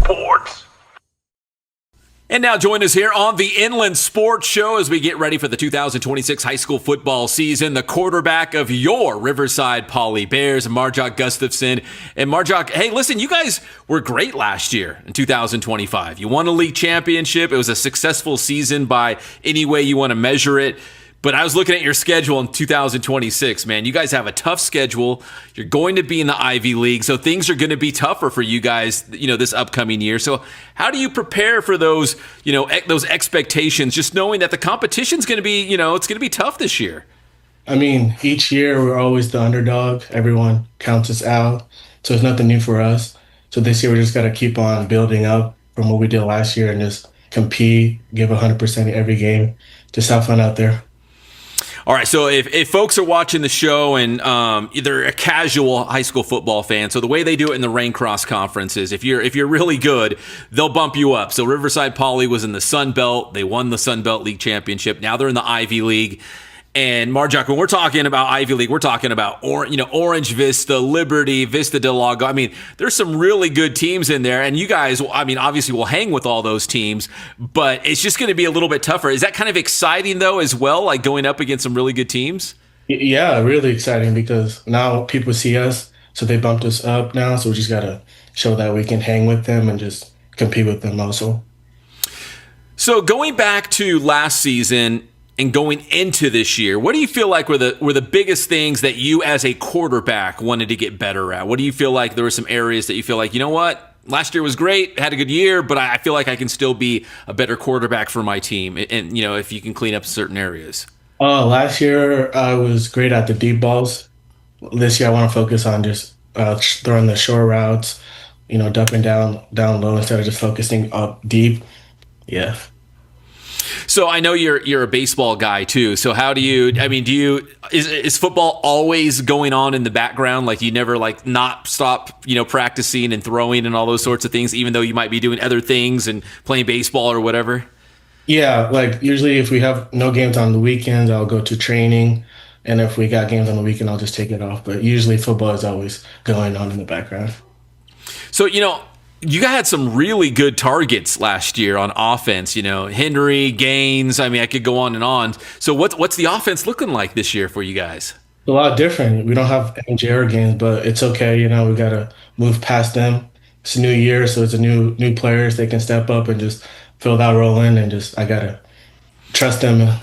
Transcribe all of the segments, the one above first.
Sports. And now join us here on the Inland Sports Show as we get ready for the 2026 high school football season. The quarterback of your Riverside Poly Bears, Marjok Gustafson. And Marjok, hey, listen, you guys were great last year in 2025. You won a league championship. It was a successful season by any way you want to measure it. But I was looking at your schedule in 2026, man. You guys have a tough schedule. You're going to be in the Ivy League, so things are going to be tougher for you guys, this upcoming year. So how do you prepare for those, those expectations, just knowing that the competition's going to be, it's going to be tough this year? I mean, each year we're always the underdog. Everyone counts us out, so it's nothing new for us. So this year we just got to keep on building up from what we did last year and just compete, give 100% every game, just have fun out there. All right, so if folks are watching the show and they're a casual high school football fan, so the way they do it in the Rain Cross Conference is if you're really good, they'll bump you up. So Riverside Poly was in the Sun Belt. They won the Sun Belt League Championship. Now they're in the Ivy League. And Marjok, when we're talking about Ivy League, we're talking about Orange Vista, Liberty, Vista Del Lago. I mean, there's some really good teams in there, and you guys, obviously will hang with all those teams, but it's just going to be a little bit tougher. Is that kind of exciting though, as well, like going up against some really good teams? Yeah, really exciting because now people see us, so they bumped us up now. So we just gotta show that we can hang with them and just compete with them also. So going back to last season and going into this year, what do you feel like were the biggest things that you as a quarterback wanted to get better at? What do you feel like there were some areas that you feel like, you know what, last year was great, had a good year, but I feel like I can still be a better quarterback for my team, and if you can clean up certain areas? Last year I was great at the deep balls. This year I want to focus on just throwing the short routes, dumping down low instead of just focusing up deep. Yeah. So I know you're a baseball guy too. So how do you? I mean, is football always going on in the background? Like you never not stop practicing and throwing and all those sorts of things, even though you might be doing other things and playing baseball or whatever? Yeah, like usually if we have no games on the weekends, I'll go to training, and if we got games on the weekend, I'll just take it off. But usually football is always going on in the background. So you had some really good targets last year on offense, Henry, Gaines. I mean, I could go on and on. So what's the offense looking like this year for you guys? A lot different. We don't have MJ or Gaines, but it's okay. We got to move past them. It's a new year, so it's a new players. They can step up and just fill that role in, and I got to trust them.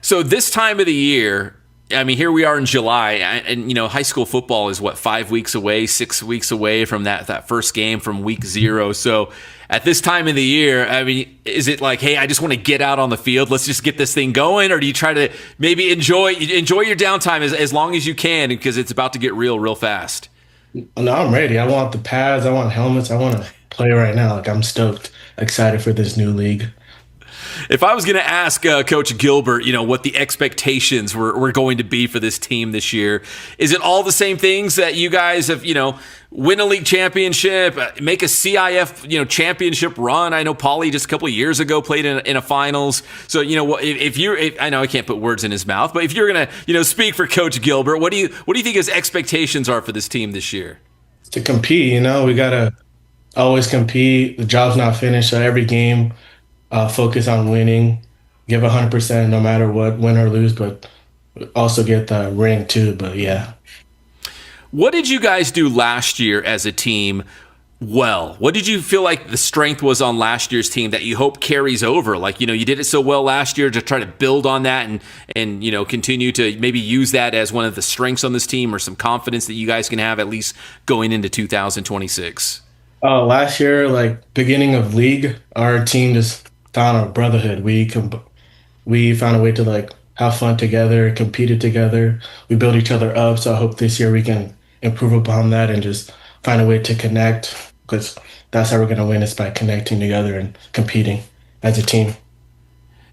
So this time of the year, I mean, here we are in July, and high school football is 5 weeks away, 6 weeks away from that first game from week 0. So at this time of the year, I mean, is it like, hey, I just want to get out on the field, let's just get this thing going, or do you try to maybe enjoy your downtime as long as you can because it's about to get real fast? No, I'm ready. I want the pads. I want helmets. I want to play right now. Like I'm stoked, excited for this new league. If I was going to ask Coach Gilbert, what the expectations were going to be for this team this year, is it all the same things that you guys have, win a league championship, make a CIF, championship run? I know Pauly just a couple of years ago played in a finals. So, if I know I can't put words in his mouth, but if you're going to, speak for Coach Gilbert, what do you think his expectations are for this team this year? To compete, we got to always compete. The job's not finished, so every game, focus on winning, give 100% no matter what, win or lose, but also get the ring too. But yeah. What did you guys do last year as a team well? What did you feel like the strength was on last year's team that you hope carries over? Like, you did it so well last year, to try to build on that and continue to maybe use that as one of the strengths on this team, or some confidence that you guys can have at least going into 2026? Last year, beginning of league, our team just found a brotherhood. We found a way to have fun together, competed together. We built each other up. So I hope this year we can improve upon that and just find a way to connect, because that's how we're going to win, is by connecting together and competing as a team.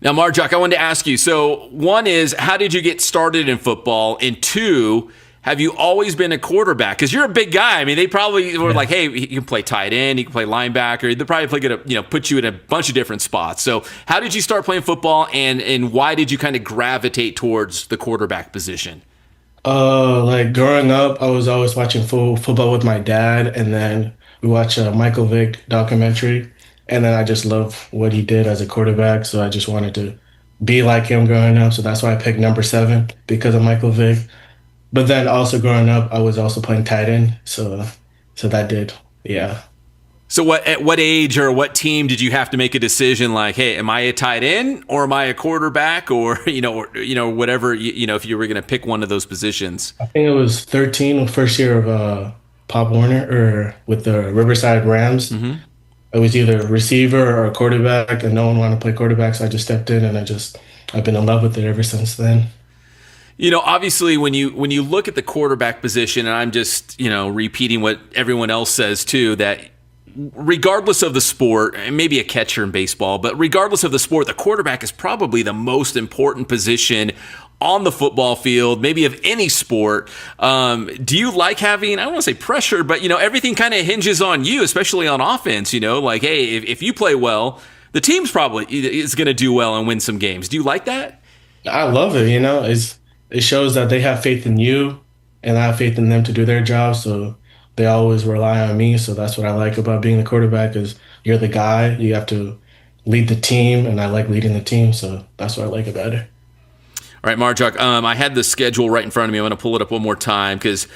Now, Marjok, I wanted to ask you, so one is, how did you get started in football? And two, have you always been a quarterback? Because you're a big guy. I mean, they probably were like, hey, you can play tight end, you can play linebacker. They're probably going to put you in a bunch of different spots. So how did you start playing football, and why did you kind of gravitate towards the quarterback position? Growing up, I was always watching football with my dad, and then we watch a Michael Vick documentary, and then I just love what he did as a quarterback. So I just wanted to be like him growing up. So that's why I picked number 7 because of Michael Vick. But then also growing up, I was also playing tight end. So that did, yeah. So at what age or what team did you have to make a decision like, hey, am I a tight end or am I a quarterback or whatever if you were going to pick one of those positions? I think it was 13, first year of Pop Warner or with the Riverside Rams. Mm-hmm. It was either a receiver or a quarterback, and no one wanted to play quarterback, so I just stepped in, and I've been in love with it ever since then. Obviously when you look at the quarterback position, and I'm just, repeating what everyone else says too, that regardless of the sport, and maybe a catcher in baseball, but regardless of the sport, the quarterback is probably the most important position on the football field, maybe of any sport. Do you like having, I don't want to say pressure, but, everything kind of hinges on you, especially on offense, like, hey, if you play well, the team's probably is going to do well and win some games. Do you like that? I love it. It shows that they have faith in you, and I have faith in them to do their job. So they always rely on me. So that's what I like about being the quarterback is you're the guy. You have to lead the team, and I like leading the team. So that's what I like about it. All right, Marjok, I had the schedule right in front of me. I'm going to pull it up one more time because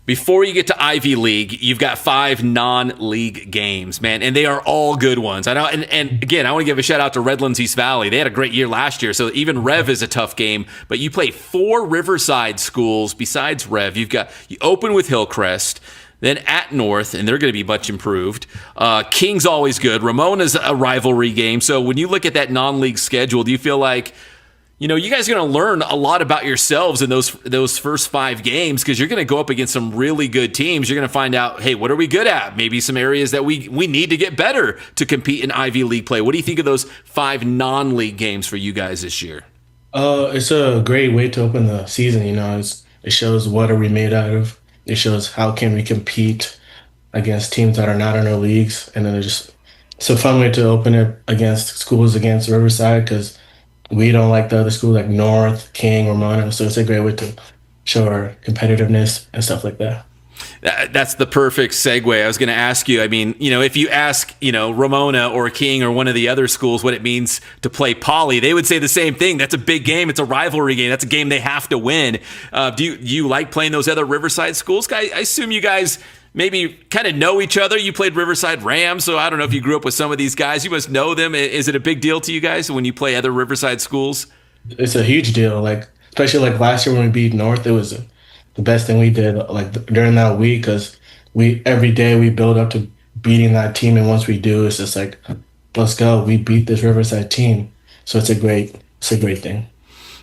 before you get to Ivy League, you've got 5 non-league games, man, and they are all good ones. I know, and again, I want to give a shout out to Redlands East Valley. They had a great year last year, so even Rev is a tough game. But you play 4 Riverside schools besides Rev. You open with Hillcrest, then at North, and they're going to be much improved. King's always good. Ramona's a rivalry game. So when you look at that non-league schedule, do you feel like you guys are going to learn a lot about yourselves in those first 5 games because you're going to go up against some really good teams. You're going to find out, hey, what are we good at? Maybe some areas that we need to get better to compete in Ivy League play. What do you think of those 5 non-league games for you guys this year? It's a great way to open the season. It shows what are we made out of. It shows how can we compete against teams that are not in our leagues, and then it's a fun way to open it against schools against Riverside because we don't like the other schools like North, King, Ramona. So it's a great way to show our competitiveness and stuff like that. That's the perfect segue. I was going to ask you, I mean, if you ask, Ramona or King or one of the other schools what it means to play Poly, they would say the same thing. That's a big game. It's a rivalry game. That's a game they have to win. Do you like playing those other Riverside schools? I assume you guys maybe kind of know each other. You played Riverside Rams, so I don't know if you grew up with some of these guys. You must know them. Is it a big deal to you guys when you play other Riverside schools? It's a huge deal. Especially last year when we beat North, it was the best thing we did during that week because every day we build up to beating that team, and once we do, it's just like, let's go. We beat this Riverside team, so it's a great thing.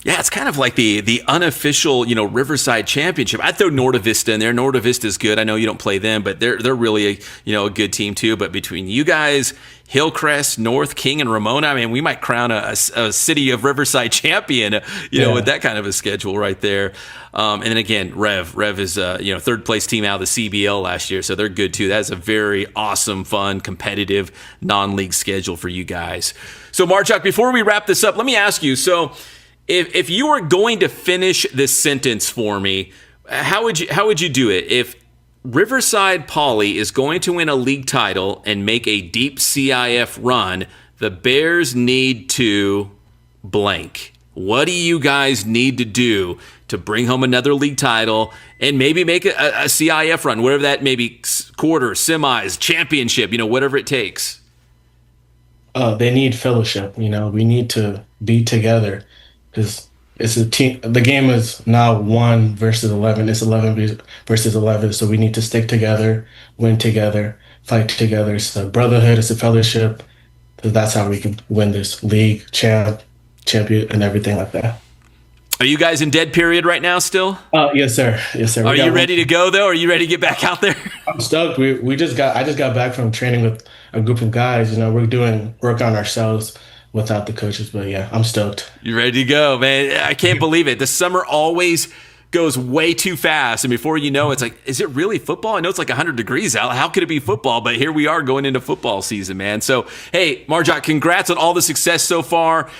Yeah, it's kind of like the unofficial, Riverside Championship. I'd throw Norte Vista in there. Norte Vista is good. I know you don't play them, but they're really a good team too. But between you guys, Hillcrest, North, King, and Ramona, I mean, we might crown a city of Riverside champion, with that kind of a schedule right there. And then again, Rev is third place team out of the CBL last year, so they're good too. That's a very awesome, fun, competitive non-league schedule for you guys. So Marjok, before we wrap this up, let me ask you. So if you were going to finish this sentence for me, how would you do it? If Riverside Poly is going to win a league title and make a deep CIF run, the Bears need to blank. What do you guys need to do to bring home another league title and maybe make a CIF run, whatever that may be, quarter, semis, championship, whatever it takes? They need fellowship. We need to be together because it's a team. The game is now 1 versus 11. It's 11 versus 11. So we need to stick together, win together, fight together. It's a brotherhood. It's a fellowship. So that's how we can win this league, champion, and everything like that. Are you guys in dead period right now still? Yes, sir. Yes, sir. Are you ready to go though? Are you ready to get back out there? I'm stoked. I just got back from training with a group of guys. We're doing work on ourselves without the coaches, but yeah, I'm stoked. You ready to go, man? I can't believe it. The summer always goes way too fast. And before you know, it's like, is it really football? I know it's like 100 degrees out. How could it be football? But here we are going into football season, man. So, hey, Marjok, congrats on all the success so far.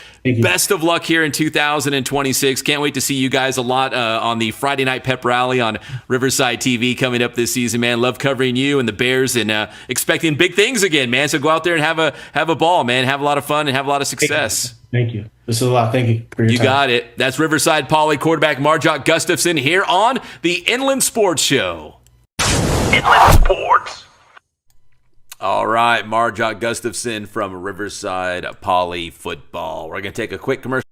Best of luck here in 2026. Can't wait to see you guys a lot on the Friday Night Pep Rally on Riverside TV coming up this season, man. Love covering you and the Bears and expecting big things again, man. So go out there and have a ball, man. Have a lot of fun and have a lot of success. Thank you. This is a lot. Thank you for your time. You got it. That's Riverside Poly quarterback Marjok Gustafson here on the Inland Sports Show. Inland Sports. All right, Marjok Gustafson from Riverside Poly Football. We're going to take a quick commercial.